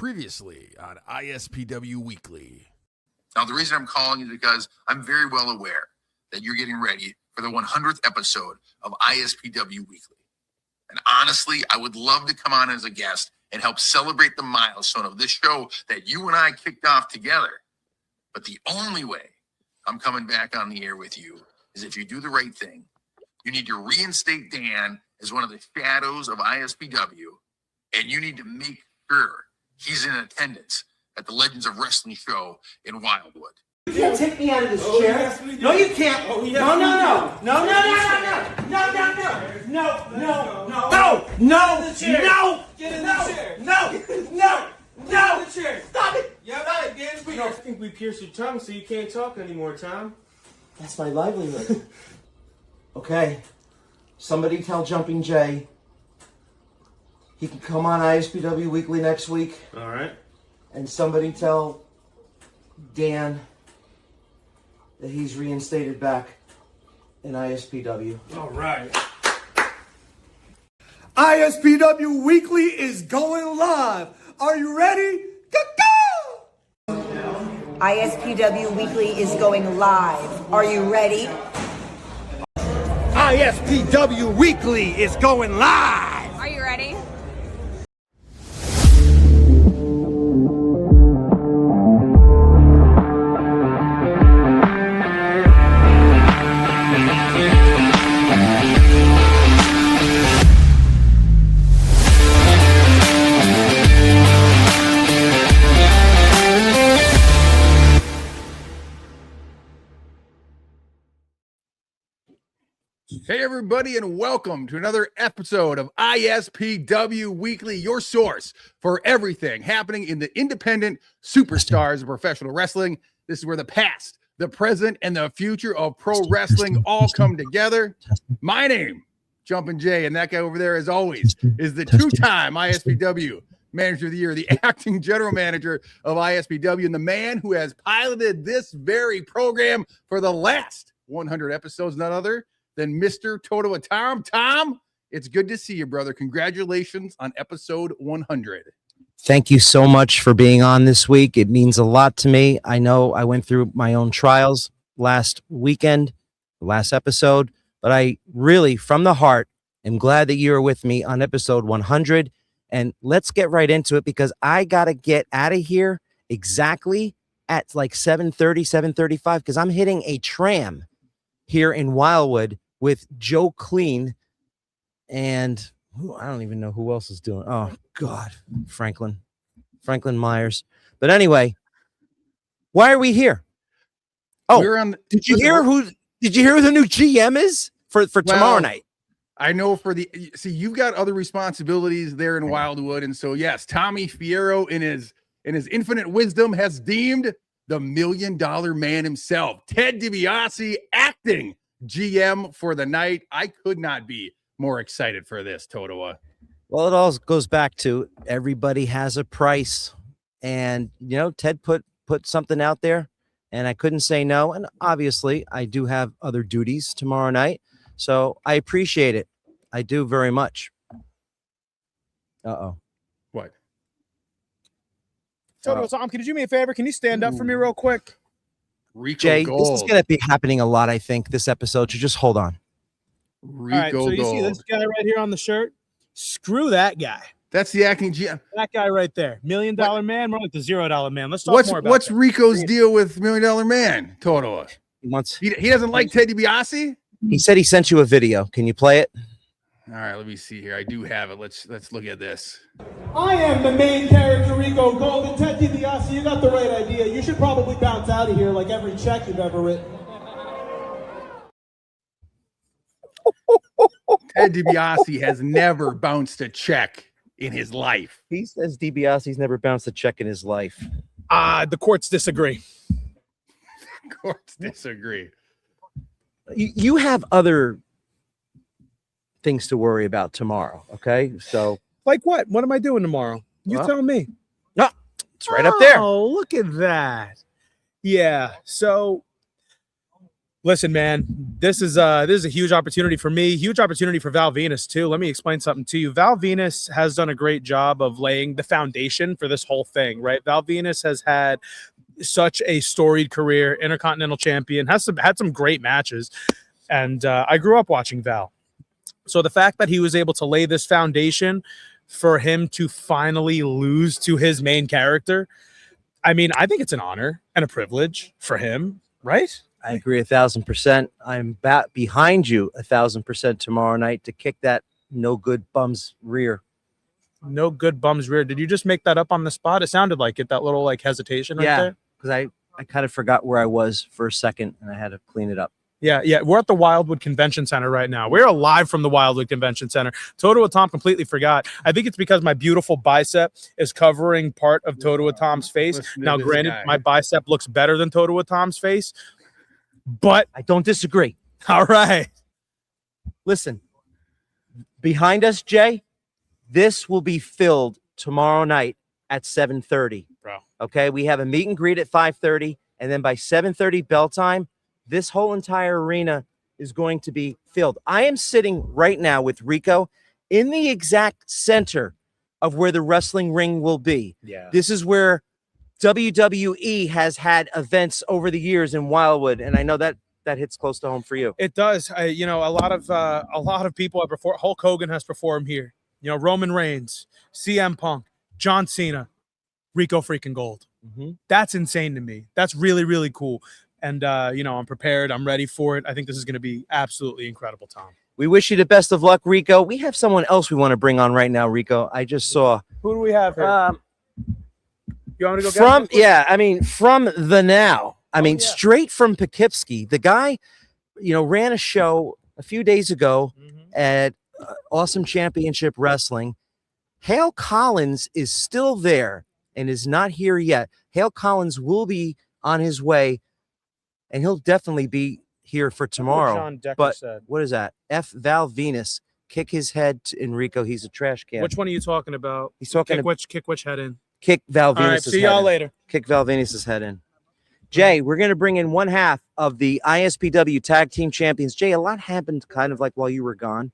Previously on ISPW Weekly. Now, the reason I'm calling is because I'm very well aware that you're getting ready for the 100th episode of ISPW Weekly. And honestly, I would love to come on as a guest and help celebrate the milestone of this show that you and I kicked off together. But the only way I'm coming back on the air with you is if you do the right thing. You need to reinstate Dan as one of the shadows of ISPW, and you need to make sure he's in attendance at the Legends of Wrestling show in Wildwood. You can't take me out of this chair. Yes, No, you can't. Oh, yes, No. No. Get in the chair. No. Stop it. Yeah, right. Dance I think we pierced your tongue so you can't talk anymore, Tom. That's my livelihood. Okay. Somebody tell Jumpin Jay he can come on ISPW Weekly next week. All right. And somebody tell Dan that he's reinstated back in ISPW. All right. ISPW Weekly is going live. Are you ready? Go! ISPW Weekly is going live. Are you ready? ISPW Weekly is going live. Are you ready? Hey, everybody, and welcome to another episode of ISPW Weekly, your source for everything happening in the independent superstars of professional wrestling. This is where the past, the present, and the future of pro wrestling all come together. My name, Jumpin Jay, and that guy over there, as always, is the two-time ISPW Manager of the Year, the acting general manager of ISPW, and the man who has piloted this very program for the last 100 episodes, none other than Mr. Toto Tom. Tom, it's good to see you, brother. Congratulations on episode 100. Thank you so much for being on this week. It means a lot to me. I know I went through my own trials last weekend, last episode, but I really, from the heart, am glad that you're with me on episode 100. And let's get right into it because I got to get out of here exactly at like 7:30, 7:35 because I'm hitting a tram here in Wildwood with Joe Clean and I don't even know who else is doing. Oh God, Franklin Myers. But anyway, why are we here? Oh, did you hear who the new GM is for tomorrow night? I know you've got other responsibilities there in Wildwood. And so, yes, Tommy Fierro in his infinite wisdom has deemed the $1 million man himself, Ted DiBiase, acting GM for the night. I could not be more excited for this, Toto. Well, it all goes back to everybody has a price. And, you know, Ted put something out there and I couldn't say no. And obviously I do have other duties tomorrow night. So I appreciate it. I do very much. Uh-oh. What? Toto, Tom, can you do me a favor? Can you stand up for me real quick? Rico Jay, Gold. this is going to be happening a lot, I think, this episode. So just hold on. Rico All right, so you Gold. see this guy right here on the shirt? Screw that guy. That's the acting GM. That guy right there. $1 million man, more like the $0 man. Let's talk more about what's that. Rico's deal with $1 Million Man, Toto? He doesn't like Ted DiBiase? He said he sent you a video. Can you play it? All right, let me see here. I do have it. Let's look at this. I am the main character, Rico Gold, and Ted DiBiase, you got the right idea. You should probably bounce out of here like every check you've ever written. Ted DiBiase has never bounced a check in his life. He says DiBiase's never bounced a check in his life. The courts disagree. Courts disagree. You have other things to worry about tomorrow, okay? So, like what? What am I doing tomorrow? You tell me. No, it's right up there. Oh, look at that. Yeah. So Listen, man, this is a huge opportunity for me, huge opportunity for Val Venus too. Let me explain something to you. Val Venus has done a great job of laying the foundation for this whole thing, right? Val Venus has had such a storied career, Intercontinental Champion, had some great matches, and I grew up watching Val. So the fact that he was able to lay this foundation for him to finally lose to his main character, I mean, I think it's an honor and a privilege for him, right? I agree 1,000%. I'm behind you 1,000% tomorrow night to kick that no good bum's rear. No good bum's rear. Did you just make that up on the spot? It sounded like it, that little like hesitation right there. Because I kind of forgot where I was for a second and I had to clean it up. Yeah. We're at the Wildwood Convention Center right now. We're live from the Wildwood Convention Center. Toto Tom completely forgot. I think it's because my beautiful bicep is covering part of Toto Tom's face. Now, granted, my bicep looks better than Toto Tom's face, but I don't disagree. All right. Listen, behind us, Jay, this will be filled tomorrow night at 7:30. Bro. Okay, we have a meet and greet at 5:30, and then by 7:30 bell time, this whole entire arena is going to be filled. I am sitting right now with Rico in the exact center of where the wrestling ring will be. Yeah. This is where WWE has had events over the years in Wildwood, and I know that hits close to home for you. It does. A lot of people have performed. Hulk Hogan has performed here. Roman Reigns, CM Punk, John Cena, Rico freaking Gold. Mm-hmm. That's insane to me. That's really, really cool. And, I'm prepared. I'm ready for it. I think this is going to be absolutely incredible, Tom. We wish you the best of luck, Rico. We have someone else we want to bring on right now, Rico. I just saw. Who do we have here? You want me to go from get him? From the Now. Straight from Poughkeepsie. The guy, ran a show a few days ago at Awesome Championship Wrestling. Hale Collins is still there and is not here yet. Hale Collins will be on his way, and he'll definitely be here for tomorrow. John Decker but said. What is that? F. Val Venus. Kick his head to Enrico. He's a trash can. Which one are you talking about? He's talking kick which head in? Kick Val Venus. All right, see y'all later. Kick Val Venus's head in. Jay, we're going to bring in one half of the ISPW Tag Team Champions. Jay, a lot happened kind of like while you were gone.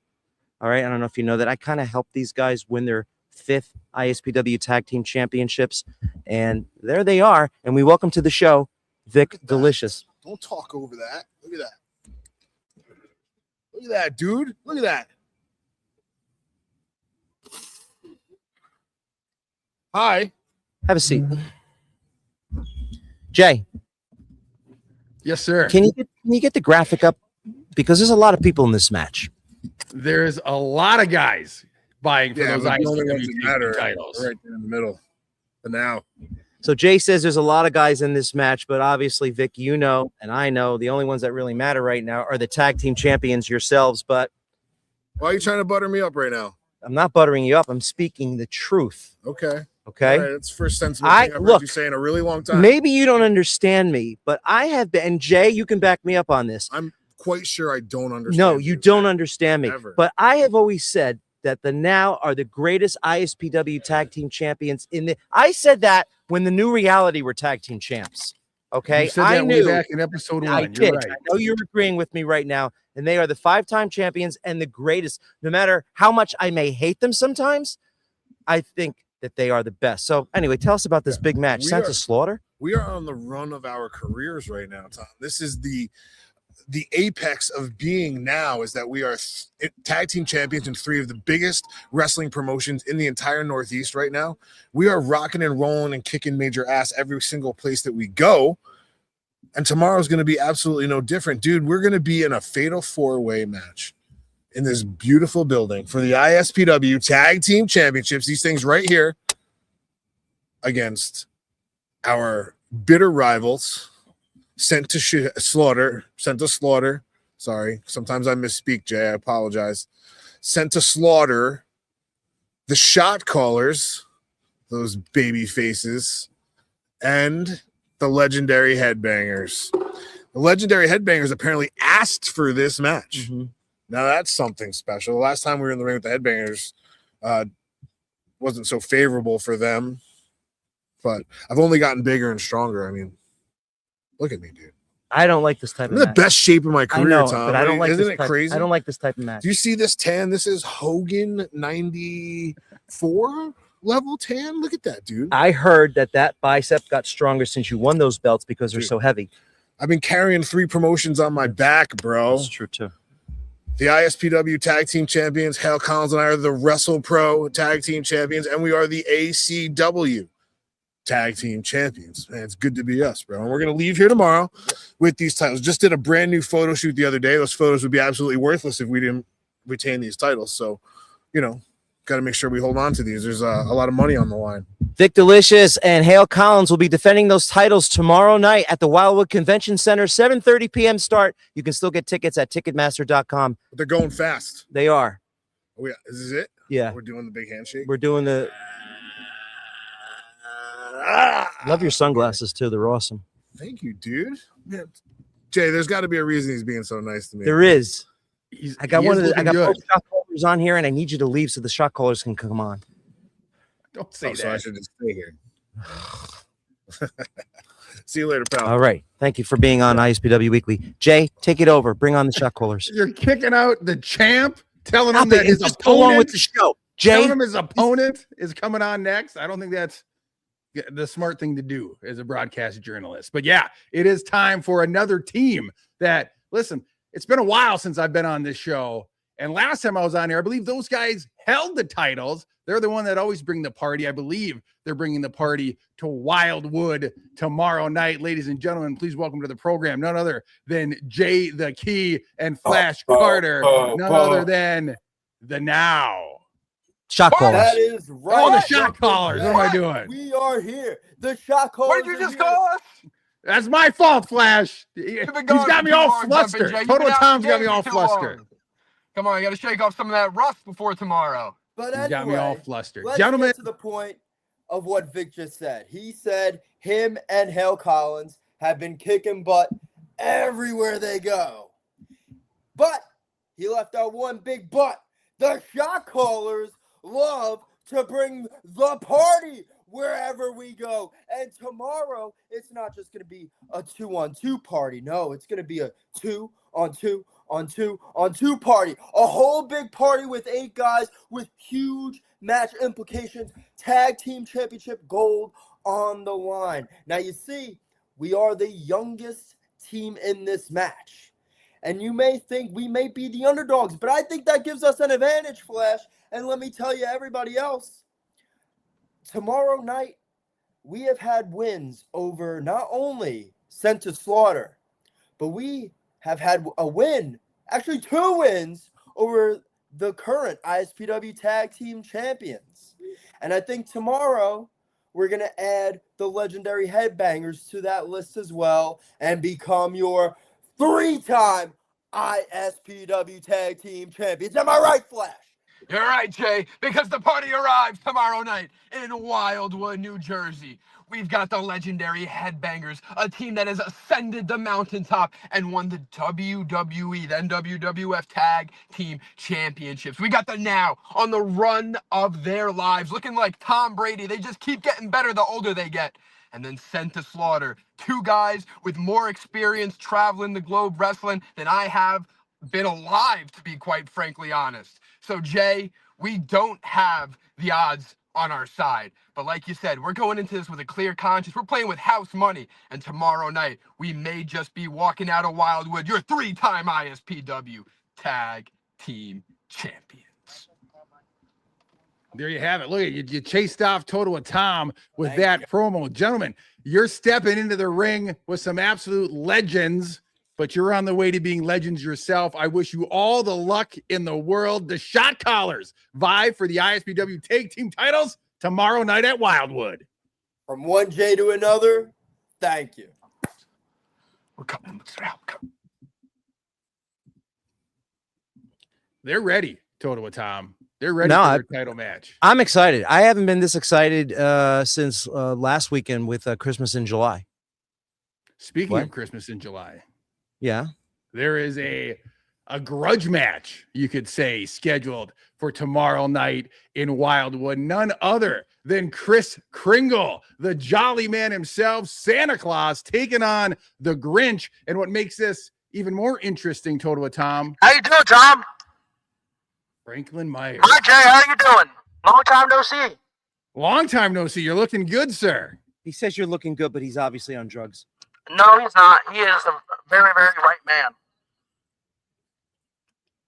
All right, I don't know if you know that. I kind of helped these guys win their 5th ISPW Tag Team Championships, and there they are. And we welcome to the show, Vic Delicious. Don't talk over that. Look at that. Look at that, dude. Look at that. Hi. Have a seat. Jay. Yes, sir. Can you get the graphic up? Because there's a lot of people in this match. There's a lot of guys vying for those but the only ISPW ones that matter titles. right there in the middle. But now. So Jay says there's a lot of guys in this match, but obviously, Vic, and I know the only ones that really matter right now are the tag team champions yourselves. But why are you trying to butter me up right now? I'm not buttering you up. I'm speaking the truth. Okay. Okay. All right, that's the first sensible thing I've heard you say in a really long time. Maybe you don't understand me, but I have been, and Jay, you can back me up on this. I'm quite sure I don't understand. No, you don't understand me. Ever. But I have always said that the Now are the greatest ISPW tag team champions I said that when the New Reality were tag team champs. Okay. You said that way back in episode 1. I You're did. right. I know you're agreeing with me right now. And they are the 5-time champions and the greatest. No matter how much I may hate them sometimes, I think that they are the best. So anyway, tell us about this big match. Santa Slaughter. We are on the run of our careers right now, Tom. This is the apex of being now, is that we are tag team champions in 3 of the biggest wrestling promotions in the entire Northeast right now. We are rocking and rolling and kicking major ass every single place that we go. And tomorrow's going to be absolutely no different. Dude, we're going to be in a fatal 4-way match in this beautiful building for the ISPW Tag Team Championships. These things right here against our bitter rivals, Santa Slaughter. Sorry, sometimes I misspeak, Jay. I apologize. Santa Slaughter, the Shot Callers, those baby faces, and the Legendary Headbangers. The Legendary Headbangers apparently asked for this match. Mm-hmm. Now that's something special. The last time we were in the ring with the Headbangers wasn't so favorable for them, but I've only gotten bigger and stronger. I mean, look at me, dude. I don't like this type I'm of in the match. best shape of my I career, know, Tom. but I don't like Isn't this it type, crazy? I don't like this type of match. Do you see this tan? This is Hogan 94 level tan. Look at that, dude. I heard that bicep got stronger since you won those belts because they're so heavy. I've been carrying 3 promotions on my back, bro. That's true too. The ISPW Tag Team Champions, Hale Collins and I are the Wrestle Pro Tag Team Champions, and we are the ACW Tag Team Champions. Man, it's good to be us, bro. And we're going to leave here tomorrow with these titles. Just did a brand new photo shoot the other day. Those photos would be absolutely worthless if we didn't retain these titles. So, you know, got to make sure we hold on to these. There's a lot of money on the line. Vic Delicious and Hale Collins will be defending those titles tomorrow night at the Wildwood Convention Center, 7:30 p.m. start. You can still get tickets at Ticketmaster.com. But they're going fast. They are. Oh, yeah. Is this it? Yeah. We're doing the big handshake. We're doing the. Love your sunglasses too. They're awesome. Thank you, dude. Yeah. Jay, there's got to be a reason he's being so nice to me. There is. I got both shot callers on here, and I need you to leave so the shot callers can come on. Don't say that. So I should just stay here. See you later, pal. All right. Thank you for being on ISPW Weekly. Jay, take it over. Bring on the shot callers. You're kicking out the champ, telling Stop him that it. his Just go along with opponent, the show. Jay, telling him his opponent is coming on next. I don't think that's the smart thing to do as a broadcast journalist. But yeah, it is time for another team that, listen, it's been a while since I've been on this show. And last time I was on here, I believe those guys held the titles. They're the one that always bring the party. I believe they're bringing the party to Wildwood tomorrow night. Ladies and gentlemen, please welcome to the program none other than Jay the Key and Flash Carter. None other than the Now. Shot callers. That is right. Oh, the shot callers. What am I doing? We are here. The shot callers. What did you just call us? That's my fault, Flash. He's got me all flustered. Total Tom's got me all flustered. Come on, you got to shake off some of that rust before tomorrow. But He's got me all flustered. Let's Gentlemen, get to the point of what Vic just said. He said him and Hale Collins have been kicking butt everywhere they go. But he left out one big but. The shot callers love to bring the party wherever we go. And tomorrow, it's not just going to be a 2-on-2 party. No, it's going to be a 2-on-2 party. A whole big party with 8 guys with huge match implications. Tag team championship gold on the line. Now, you see, we are the youngest team in this match. And you may think we may be the underdogs, but I think that gives us an advantage, Flash. And let me tell you, everybody else, tomorrow night, we have had wins over not only Sent to Slaughter, but we have had a win, actually 2 wins over the current ISPW Tag Team Champions. And I think tomorrow we're going to add the legendary Headbangers to that list as well and become your 3-time ISPW Tag Team Champions. Am I right, Flash? You're right, Jay, because the party arrives tomorrow night in Wildwood, New Jersey. We've got the legendary Headbangers, a team that has ascended the mountaintop and won the WWE, then WWF Tag Team Championships. We got the Now on the run of their lives, looking like Tom Brady. They just keep getting better the older they get. And then Sent to Slaughter, 2 guys with more experience traveling the globe wrestling than I have been alive, to be quite frankly honest. So, Jay, we don't have the odds on our side. But like you said, we're going into this with a clear conscience. We're playing with house money. And tomorrow night, we may just be walking out of Wildwood, your 3-time ISPW Tag Team Champions. there you have it. Look at you chased off Total Tom with that promo. Gentlemen, you're stepping into the ring with some absolute legends, but you're on the way to being legends yourself. I wish you all the luck in the world. The shot callers vie for the ISPW Tag Team titles tomorrow night at Wildwood. From one J to another, thank you. We're coming. They're ready, Total Tom. They're ready No, for their title match. I'm excited. I haven't been this excited since last weekend with Christmas in July. Speaking What? of Christmas in July, Yeah. there is a a grudge match, you could say, scheduled for tomorrow night in Wildwood. None other than Kris Kringle, the jolly man himself, Santa Claus, taking on the Grinch. And what makes this even more interesting, Total with Tom. How you doing, Tom? Franklin Myers. Hi, Jay. How you doing? Long time no see. Long time no see. You're looking good, sir. He says you're looking good, but he's obviously on drugs. No, he's not. He is a very, very right man.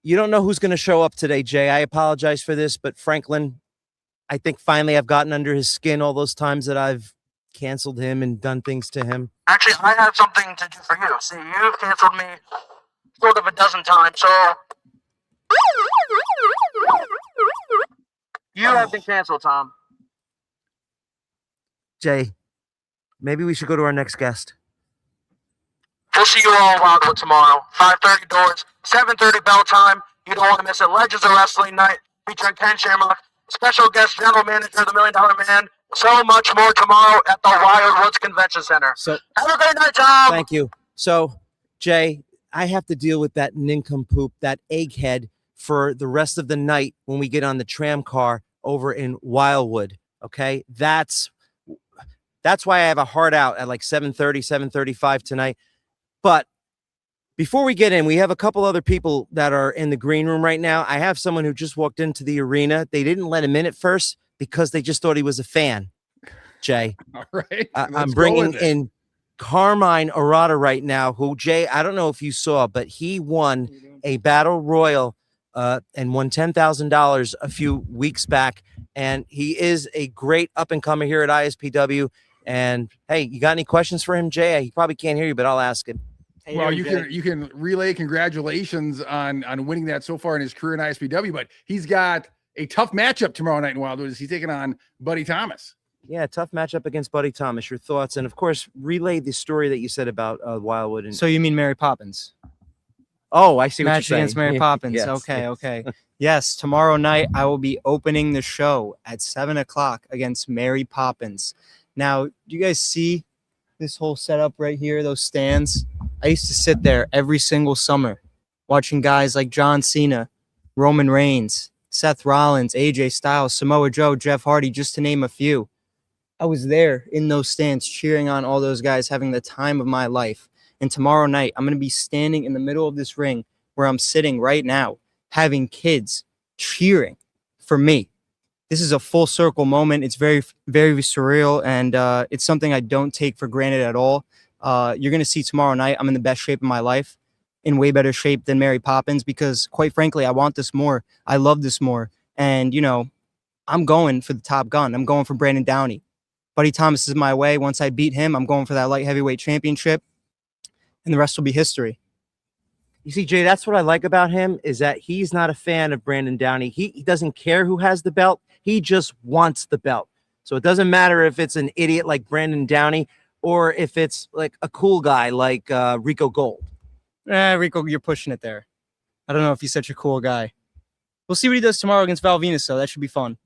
You don't know who's going to show up today, Jay. I apologize for this, but Franklin, I think finally I've gotten under his skin all those times that I've canceled him and done things to him. Actually, I have something to do for you. See, you've canceled me sort of a dozen times, so you have been canceled, Tom. Jay, maybe we should go to our next guest. We'll see you all in Wildwood tomorrow. 5:30 doors, 7:30 bell time. You don't want to miss it. Legends of Wrestling Night featuring Ken Shamrock, special guest general manager of the $1 Million Man. So much more tomorrow at the Wildwoods Convention Center. So have a great night, Tom. Thank you. So, Jay, I have to deal with that nincompoop, that egghead, for the rest of the night when we get on the tram car over in Wildwood. Okay, that's why I have a hard out at like 7:30, 7:35 tonight. But before we get in, we have a couple other people that are in the green room right now. I have someone who just walked into the arena. They didn't let him in at first because they just thought he was a fan. Jay, all right. I'm bringing in Carmine Arata right now, who, Jay, I don't know if you saw, but he won a battle royal and won $10,000 a few weeks back. And he is a great up-and-comer here at ISPW. And, hey, you got any questions for him, Jay? He probably can't hear you, but I'll ask him. Well, you can relay congratulations on winning that so far in his career in ISPW, but he's got a tough matchup tomorrow night in Wildwood. He's taking on Buddy Thomas. Yeah, tough matchup against Buddy Thomas. Your thoughts, and of course, relay the story that you said about Wildwood. And so you mean Mary Poppins? Oh, I see what match you're saying. Against Mary Poppins. Yes, okay, yes. Okay. Yes, tomorrow night I will be opening the show at 7:00 against Mary Poppins. Now, do you guys see this whole setup right here? Those stands. I used to sit there every single summer, watching guys like John Cena, Roman Reigns, Seth Rollins, AJ Styles, Samoa Joe, Jeff Hardy, just to name a few. I was there in those stands cheering on all those guys, having the time of my life. And tomorrow night, I'm going to be standing in the middle of this ring where I'm sitting right now, having kids cheering for me. This is a full circle moment. It's very, very surreal, and it's something I don't take for granted at all. You're going to see tomorrow night I'm in the best shape of my life, in way better shape than Mary Poppins, because quite frankly, I want this more. I love this more. And, you know, I'm going for the top gun. I'm going for Brandon Downey. Buddy Thomas is my way. Once I beat him, I'm going for that light heavyweight championship, and the rest will be history. You see, Jay, that's what I like about him, is that he's not a fan of Brandon Downey. He doesn't care who has the belt. He just wants the belt. So it doesn't matter if it's an idiot like Brandon Downey or if it's like a cool guy like Rico Gold. Rico, you're pushing it there. I don't know if he's such a cool guy. We'll see what he does tomorrow against Val Venus, so that should be fun.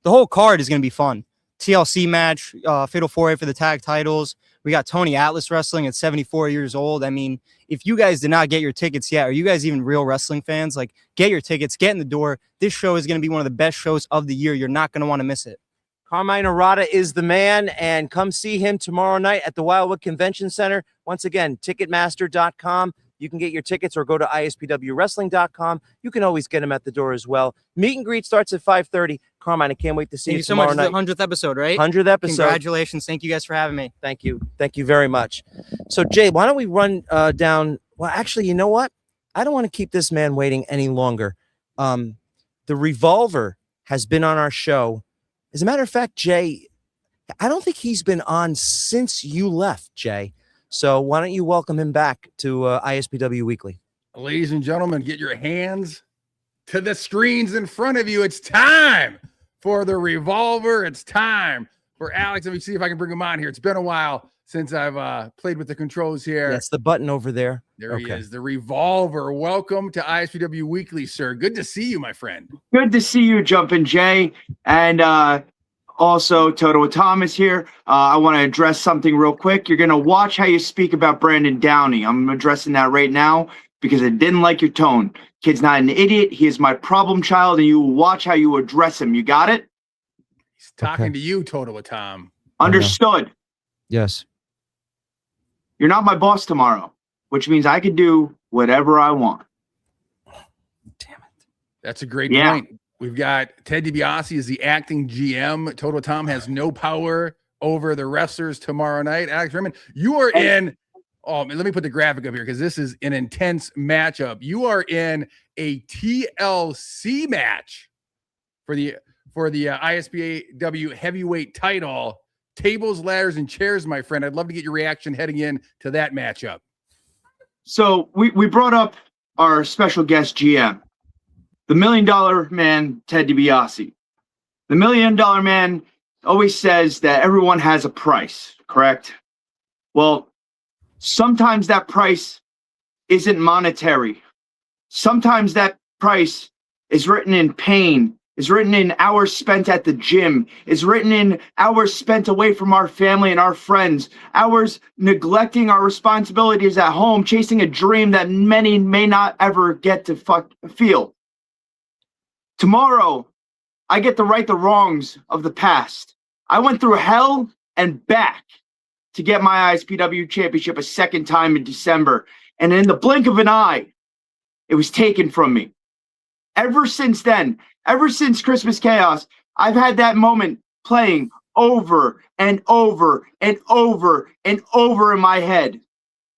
The whole card is going to be fun. TLC match, Fatal 4-Way for the tag titles. We got Tony Atlas wrestling at 74 years old. I mean, if you guys did not get your tickets yet, are you guys even real wrestling fans? Like, get your tickets, get in the door. This show is going to be one of the best shows of the year. You're not going to want to miss it. Carmine Arata is the man, and come see him tomorrow night at the Wildwood Convention Center. Once again, Ticketmaster.com. You can get your tickets, or go to ISPWWrestling.com. You can always get them at the door as well. Meet and greet starts at 5:30. Carmine, I can't wait to see you so much. tomorrow It's the 100th episode, right? 100th episode. Congratulations. Thank you guys for having me. Thank you. Thank you very much. So, Jay, why don't we run down? Well, actually, you know what? I don't want to keep this man waiting any longer. The Revolver has been on our show. As a matter of fact, Jay, I don't think he's been on since you left, Jay. So why don't you welcome him back to ISPW Weekly? Ladies and gentlemen, get your hands to the screens in front of you. It's time for the Revolver. It's time for Alex. Let me see if I can bring him on here. It's been a while since I've played with the controls here. That's the button over there. There he is, the Revolver. Welcome to ISPW Weekly, sir. Good to see you, my friend. Good to see you, Jumpin Jay. And also, Toto Thomas here. I want to address something real quick. You're going to watch how you speak about Brandon Downey. I'm addressing that right now. because I didn't like your tone. Kid's not an idiot. He is my problem child, and you will watch how you address him. You got it? He's talking to you, Toto Tom. Understood. Yes. You're not my boss tomorrow, which means I could do whatever I want. That's a great Yeah. point. We've got Ted DiBiase as the acting GM. Toto Tom has no power over the wrestlers tomorrow night. Alex Raymond, you are in. Oh, man, let me put the graphic up here because this is an intense matchup. You are in a TLC match for the ISPW heavyweight title. Tables, ladders, and chairs, my friend. I'd love to get your reaction heading in to that matchup. So we brought up our special guest GM, the $1 Million Man, Ted DiBiase. The $1 Million Man always says that everyone has a price, correct? Well, sometimes that price isn't monetary. Sometimes that price is written in pain, is written in hours spent at the gym, is written in hours spent away from our family and our friends, hours neglecting our responsibilities at home, chasing a dream that many may not ever get to feel. Tomorrow, I get to right the wrongs of the past. I went through hell and back to get my ISPW championship a second time in December, and in the blink of an eye, it was taken from me. Ever since then, ever since Christmas Chaos, I've had that moment playing over and over and over and over in my head.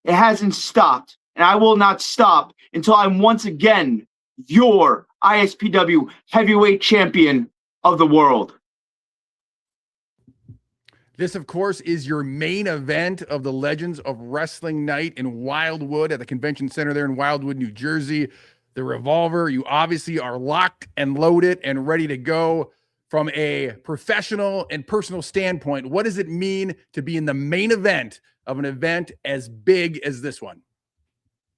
It hasn't stopped, and I will not stop until I'm once again your ISPW heavyweight champion of the world. This, of course, is your main event of the Legends of Wrestling Night in Wildwood at the Convention Center there in Wildwood, New Jersey. The Revolver, you obviously are locked and loaded and ready to go. From a professional and personal standpoint, what does it mean to be in the main event of an event as big as this one?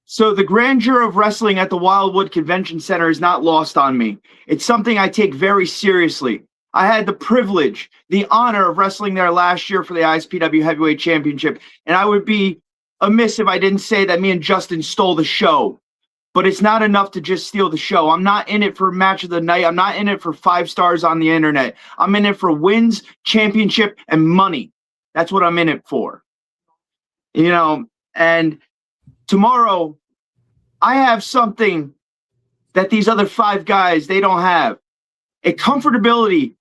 So the grandeur of wrestling at the Wildwood Convention Center is not lost on me. It's something I take very seriously. I had the privilege, the honor of wrestling there last year for the ISPW Heavyweight Championship, and I would be amiss if I didn't say that me and Justin stole the show. But it's not enough to just steal the show. I'm not in it for match of the night. I'm not in it for 5 stars on the internet. I'm in it for wins, championship, and money. That's what I'm in it for. You know, and tomorrow, I have something that these other 5 guys, they don't have. A comfortability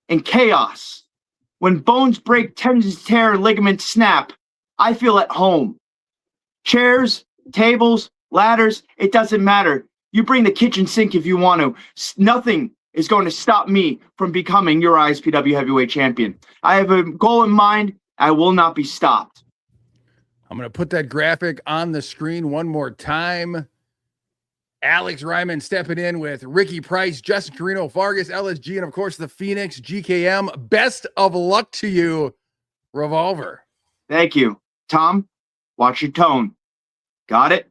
in chaos. When bones break, tendons tear, and ligaments snap, I feel at home. Chairs, tables, ladders, it doesn't matter. You bring the kitchen sink if you want to. Nothing is going to stop me from becoming your ISPW heavyweight champion. I have a goal in mind. I will not be stopped. I'm going to put that graphic on the screen one more time. Alex Ryman stepping in with Ricky Price, Justin Carino, Vargas, LSG, and of course the Phoenix GKM. Best of luck to you, Revolver. Thank you. Tom, watch your tone. Got it?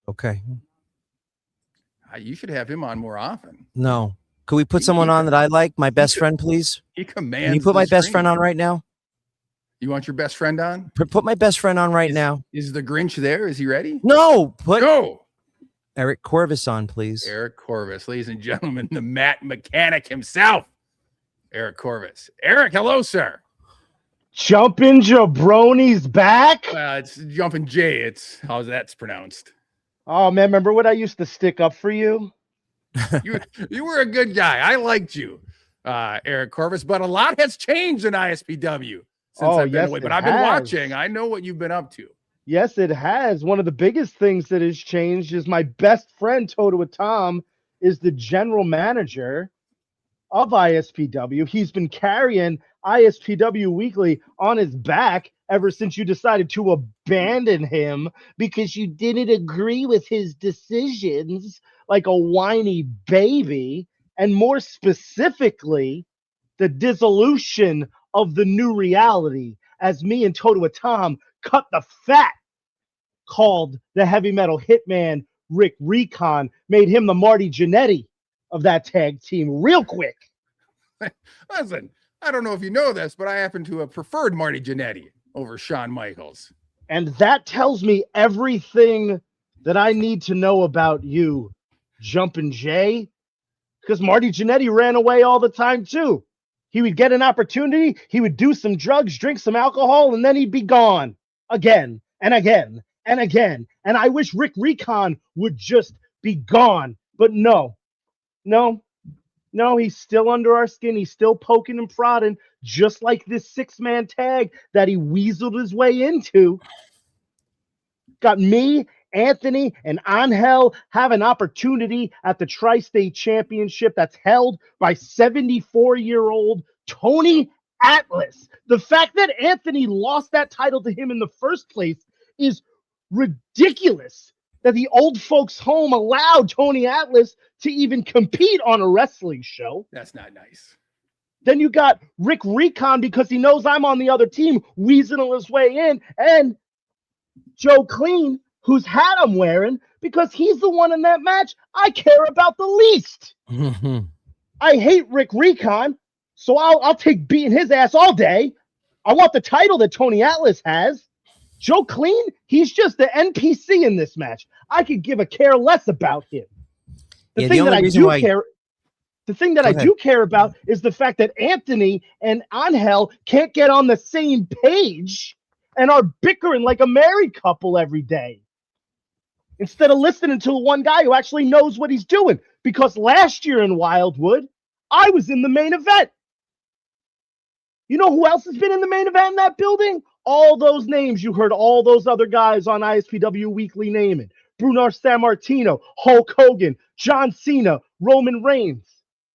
Okay. You should have him on more often. No. Could we put someone on that I like? My best friend, please? He commands. Can you put my best friend on right now? You want your best friend on? Put my best friend on right now. Is the Grinch there? Is he ready? No. Go. Eric Corvus on, please. Eric Corvus, ladies and gentlemen, the Matt mechanic himself. Eric Corvus. Eric, hello, sir. Jumpin Jabroni's back? It's Jumpin Jay. It's how's that's pronounced? Oh man, remember what I used to stick up for you? You were a good guy. I liked you, Eric Corvus, but a lot has changed in ISPW since I've been away. But I've been watching. I know what you've been up to. Yes, it has. One of the biggest things that has changed is my best friend, Toto Tom, is the general manager of ISPW. He's been carrying ISPW Weekly on his back ever since you decided to abandon him because you didn't agree with his decisions like a whiny baby, and more specifically, the dissolution of the new reality as me and Toto Tom cut the fat, called the heavy metal hitman Rick Recon, made him the Marty Jannetty of that tag team real quick. Listen, I don't know if you know this, but I happen to have preferred Marty Jannetty over Shawn Michaels. And that tells me everything that I need to know about you, Jumpin Jay? Because Marty Jannetty ran away all the time too. He would get an opportunity, he would do some drugs, drink some alcohol, and then he'd be gone again and again and again. And I wish Rick Recon would just be gone. But no, he's still under our skin. He's still poking and prodding, just like this 6-man tag that he weaseled his way into. Got me, Anthony, and Angel have an opportunity at the Tri-State Championship that's held by 74-year-old Tony Atlas. The fact that Anthony lost that title to him in the first place is ridiculous. That the old folks home allowed Tony Atlas to even compete on a wrestling show. That's not nice. Then you got Rick Recon, because he knows I'm on the other team, weaseling his way in, and Joe Clean, whose hat I'm wearing, because he's the one in that match I care about the least. I hate Rick Recon, so I'll take beating his ass all day. I want the title that Tony Atlas has. Joe Clean, he's just the NPC in this match. I could give a care less about him. The thing that I do care about is the fact that Anthony and Angel can't get on the same page and are bickering like a married couple every day, instead of listening to one guy who actually knows what he's doing. Because last year in Wildwood, I was in the main event. You know who else has been in the main event in that building? All those names you heard all those other guys on ISPW Weekly naming. Bruno Sammartino, Hulk Hogan, John Cena, Roman Reigns.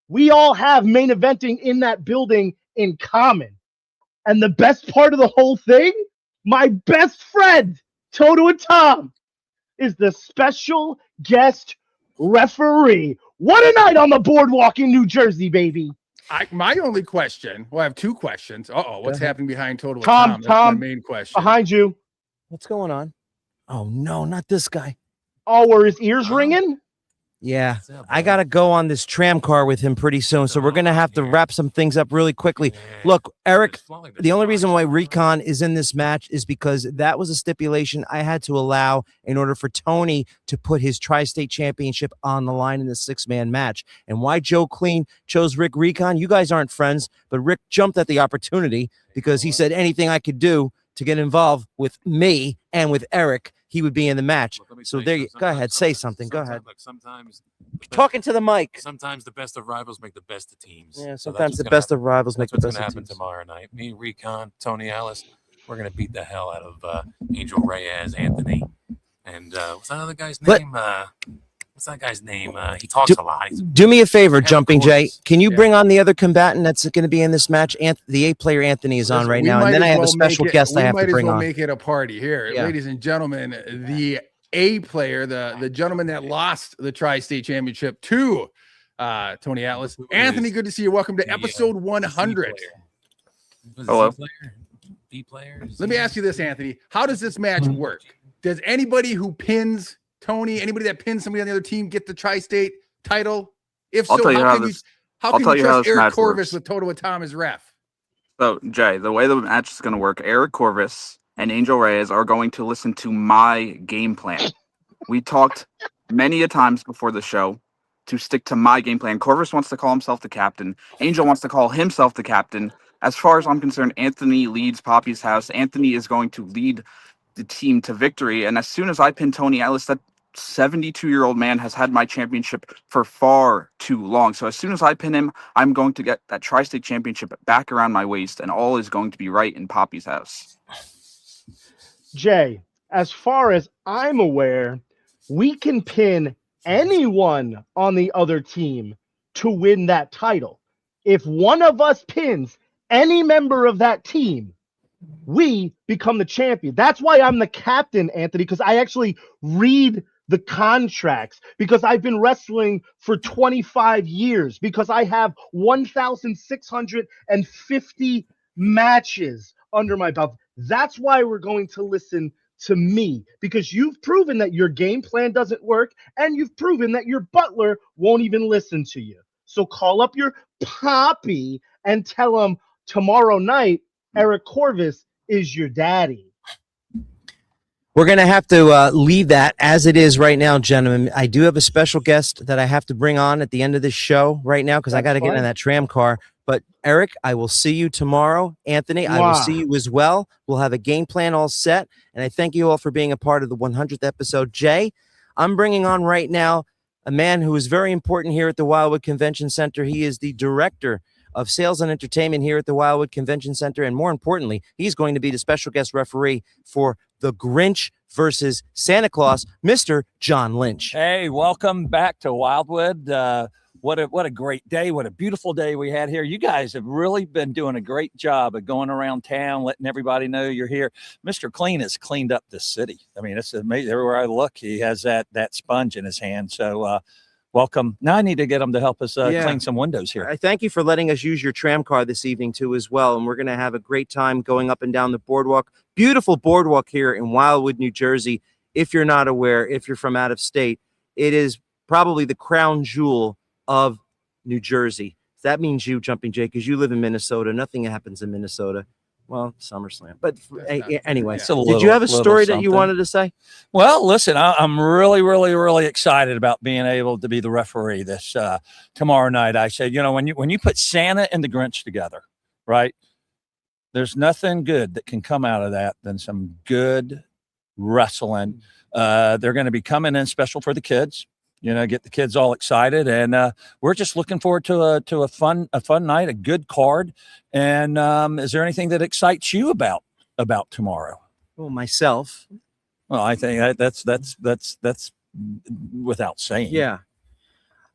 We all have main eventing in that building in common. And the best part of the whole thing, my best friend, Toto and Tom, is the special guest referee. What a night on the boardwalk in New Jersey, baby. My only question, well, I have two questions. What's happening behind Total with Tom? That's my main question. Behind you. What's going on? Oh, no, not this guy. Oh, were his ears ringing? Yeah, I got to go on this tram car with him pretty soon, so we're going to have to wrap some things up really quickly. Look, Eric, the only reason why Recon is in this match is because that was a stipulation I had to allow in order for Tony to put his Tri-State Championship on the line in the 6-man match. And why Joe Clean chose Rick Recon, you guys aren't friends, but Rick jumped at the opportunity because he said anything I could do to get involved with me and with Eric, he would be in the match. So there you go. Ahead, say something. Go ahead. Look, sometimes Talking to the mic. Sometimes the best of rivals make the best of teams. Yeah, sometimes the best of rivals make the best of teams. That's what's going to happen tomorrow night. Me, Recon, Tony Atlas, we're going to beat the hell out of Angel Reyes, Anthony, and what's that other guy's name? What's that guy's name? He talks a lot. Do me a favor, Jumping Jay. Can you bring on the other combatant that's going to be in this match? The A-player Anthony is on right now, and then I have a special guest I have to bring on. Make it a party here, ladies and gentlemen. The A-player, the gentleman that lost the Tri-State Championship to Tony Atlas. Anthony, good to see you. Welcome to episode 100. Hello. B players. Let me ask you this, Anthony. How does this match work? Does anybody who pins Tony, anybody that pins somebody on the other team, get the Tri-State title? If so, how can you trust Eric Corvus with Toto and Tom as ref? So, Jay, the way the match is going to work, Eric Corvus and Angel Reyes are going to listen to my game plan. We talked many a times before the show to stick to my game plan. Corvus wants to call himself the captain. Angel wants to call himself the captain. As far as I'm concerned, Anthony leads Poppy's house. Anthony is going to lead the team to victory. And as soon as I pin Tony Atlas, that 72-year-old man has had my championship for far too long. So as soon as I pin him, I'm going to get that Tri-State Championship back around my waist, and all is going to be right in Poppy's house. Jay, as far as I'm aware, we can pin anyone on the other team to win that title. If one of us pins any member of that team, we become the champion. That's why I'm the captain, Anthony, because I actually read the contracts, because I've been wrestling for 25 years, because I have 1,650 matches under my belt. That's why we're going to listen to me, because you've proven that your game plan doesn't work, and you've proven that your butler won't even listen to you. So call up your Poppy and tell him tomorrow night Eric Corvus is your daddy. We're going to have to leave that as it is right now, gentlemen. I do have a special guest that I have to bring on at the end of this show right now because I got to get in that tram car. But Eric, I will see you tomorrow. Anthony, I will see you as well. We'll have a game plan all set. And I thank you all for being a part of the 100th episode. Jay, I'm bringing on right now a man who is very important here at the Wildwood Convention Center. He is the director of sales and entertainment here at the Wildwood Convention Center. And more importantly, he's going to be the special guest referee for The Grinch versus Santa Claus, Mr. John Lynch. Hey, welcome back to Wildwood. What a great day. What a beautiful day we had here. You guys have really been doing a great job of going around town, letting everybody know you're here. Mr. Clean has cleaned up this city. I mean, it's amazing. Everywhere I look, he has that sponge in his hand. So, welcome. Now I need to get him to help us clean some windows here. I thank you for letting us use your tram car this evening too as well. And we're going to have a great time going up and down the boardwalk. Beautiful boardwalk here in Wildwood, New Jersey. If you're not aware, if you're from out of state, it is probably the crown jewel of New Jersey. That means you, Jumpin Jay, because you live in Minnesota. Nothing happens in Minnesota. Well, SummerSlam. But anyway, did you have a story that you wanted to say? Well, listen, I'm really, really, really excited about being able to be the referee this tomorrow night. I said, when you put Santa and the Grinch together, right, there's nothing good that can come out of that than some good wrestling. They're going to be coming in special for the kids. Get the kids all excited, and we're just looking forward to a fun night, a good card. And is there anything that excites you about tomorrow? Well, myself. Well, I think that's without saying. Yeah.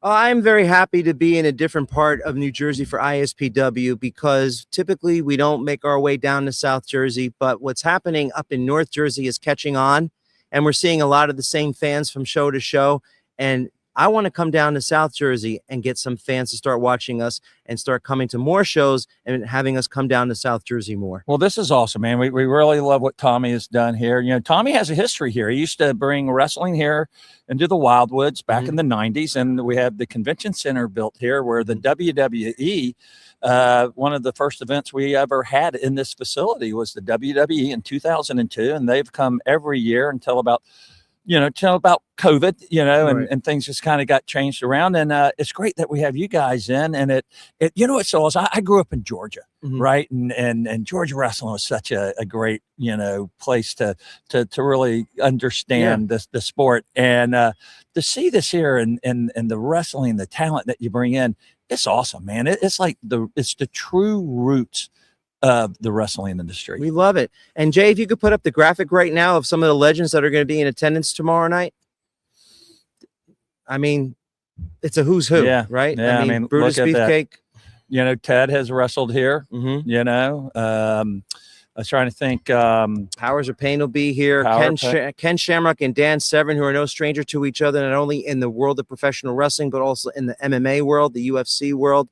I'm very happy to be in a different part of New Jersey for ISPW because typically we don't make our way down to South Jersey, but what's happening up in North Jersey is catching on, and we're seeing a lot of the same fans from show to show. And I want to come down to South Jersey and get some fans to start watching us and start coming to more shows and having us come down to South Jersey more. Well, this is awesome, man. We really love what Tommy has done here. Tommy has a history here. He used to bring wrestling here into the Wildwoods back in the 90s. And we have the convention center built here where the WWE, one of the first events we ever had in this facility was the WWE in 2002. And they've come every year until about COVID, Right. and things just kind of got changed around. And it's great that we have you guys in. And it's awesome. I grew up in Georgia, right? And Georgia wrestling was such a great, place to really understand the sport. And to see this here and the wrestling, the talent that you bring in, it's awesome, man. It's like it's the true roots of the wrestling industry. We love it. And Jay, if you could put up the graphic right now of some of the legends that are going to be in attendance tomorrow night. I mean, it's a who's who, right? Yeah, I mean Brutus look at Beefcake. That. Ted has wrestled here. I was trying to think. Powers of Pain will be here. Ken Shamrock and Dan Severn, who are no stranger to each other, not only in the world of professional wrestling, but also in the MMA world, the UFC world.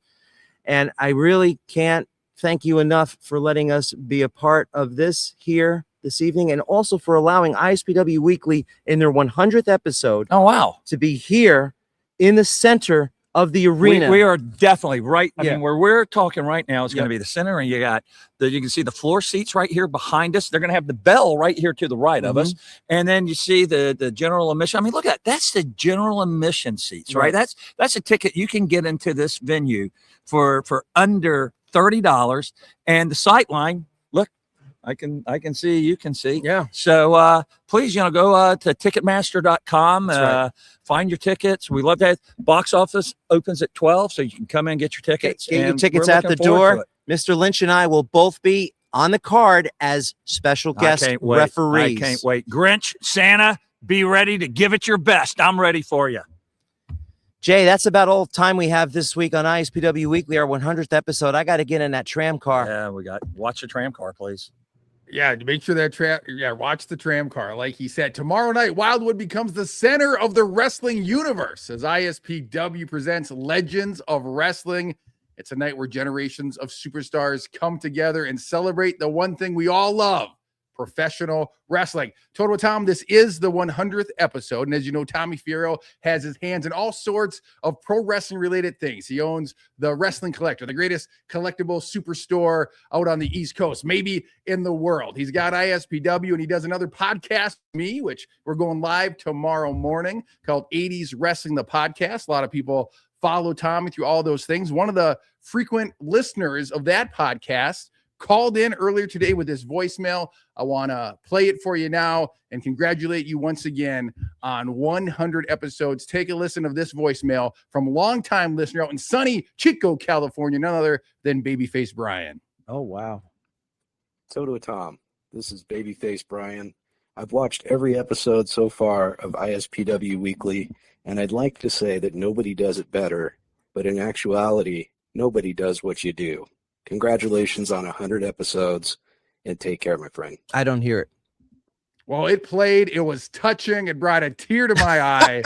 And I really can't thank you enough for letting us be a part of this here this evening, and also for allowing ISPW Weekly in their 100th episode. Oh, wow. To be here in the center of the arena. We are definitely right. I mean, where we're talking right now is going to be the center, and you can see the floor seats right here behind us. They're going to have the bell right here to the right of us. And then you see the general admission. I mean, look at that. That's the general admission seats, right? That's a ticket you can get into this venue for under $30. And the sight line, look, I can see, you can see. Yeah. So please, go to ticketmaster.com, find your tickets. We love that. Box office opens at 12, so you can come in and get your tickets. Get your tickets at the door. Mr. Lynch and I will both be on the card as special guest referees. I can't wait. Grinch, Santa, be ready to give it your best. I'm ready for you. Jay, that's about all time we have this week on ISPW Weekly, our 100th episode. I got to get in that tram car. Yeah, watch the tram car, please. Yeah, make sure that watch the tram car. Like he said, tomorrow night, Wildwood becomes the center of the wrestling universe as ISPW presents Legends of Wrestling. It's a night where generations of superstars come together and celebrate the one thing we all love, professional wrestling. Total Tom, this is the 100th episode. And as you know, Tommy Fierro has his hands in all sorts of pro wrestling related things. He owns the Wrestling Collector, the greatest collectible superstore out on the East Coast, maybe in the world. He's got ISPW, and he does another podcast with me, which we're going live tomorrow morning, called 80s Wrestling, the podcast. A lot of people follow Tommy through all those things. One of the frequent listeners of that podcast called in earlier today with this voicemail. I want to play it for you now and congratulate you once again on 100 episodes. Take a listen of this voicemail from longtime listener out in sunny Chico, California, none other than Babyface Brian. Oh, wow. Toto Tom, this is Babyface Brian. I've watched every episode so far of ISPW Weekly, and I'd like to say that nobody does it better, but in actuality, nobody does what you do. Congratulations on 100 episodes, and take care, my friend. I don't hear it. Well, it played. It was touching. It brought a tear to my eye.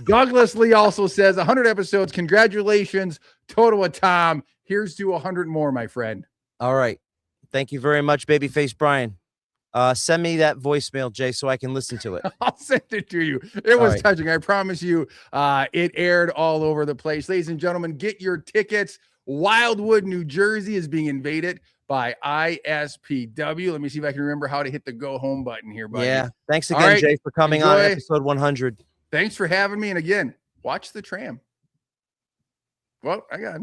Douglas Lee also says 100 episodes. Congratulations, Toto Tom. Here's to 100 more, my friend. All right. Thank you very much, Babyface Brian. Send me that voicemail, Jay, so I can listen to it. I'll send it to you. It was right. touching. I promise you. It aired all over the place. Ladies and gentlemen, get your tickets. Wildwood, New Jersey is being invaded by ISPW. Let me see if I can remember how to hit the go home button here, buddy. Yeah. Thanks All again, right. Jay, for coming on episode 100. Thanks for having me. And again, watch the tram. Well, I got